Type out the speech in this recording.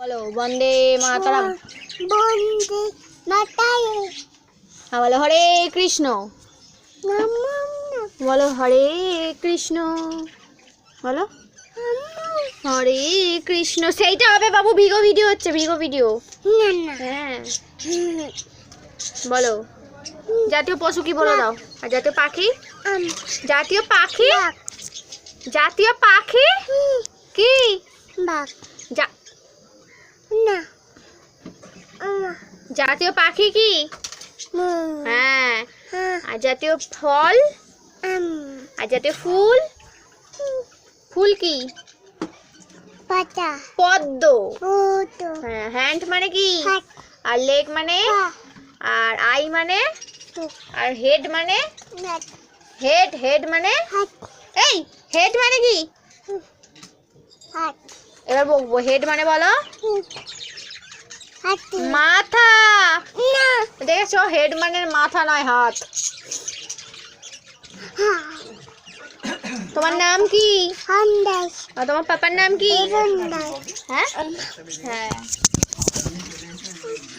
বলো বন্দে মাতরম। বন্দে মাতরম। হ্যাঁ বলো হরে কৃষ্ণ। বলো হরে কৃষ্ণ। বলো হরে কৃষ্ণ। সেইটা হবে বাবু, ভিগো ভিডিও হচ্ছে, ভিগো ভিডিও। হ্যাঁ বলো জাতীয় পশু কি বলে দাও। আর জাতীয় পাখি? জাতীয় পাখি? জাতীয় পাখি কি? বাঘ। না জাতীয় পাখি কি? হ্যাঁ। আর জাতীয় ফল? আর জাতীয় ফুল? ফুল কি? পাতা। পদ্ম। ফুটো। হ্যাঁ। হ্যান্ড মানে কি? আর লেগ মানে? আর আই মানে? আর হেড মানে? হেড হেড মানে? এই হেড মানে কি? এবার বলবো হেড মানে বলো। মাথা। দেখেছো হেড মানে মাথা নয় হাত। তোমার নাম কি? আর তোমার পাপার নাম কি? হ্যাঁ হ্যাঁ।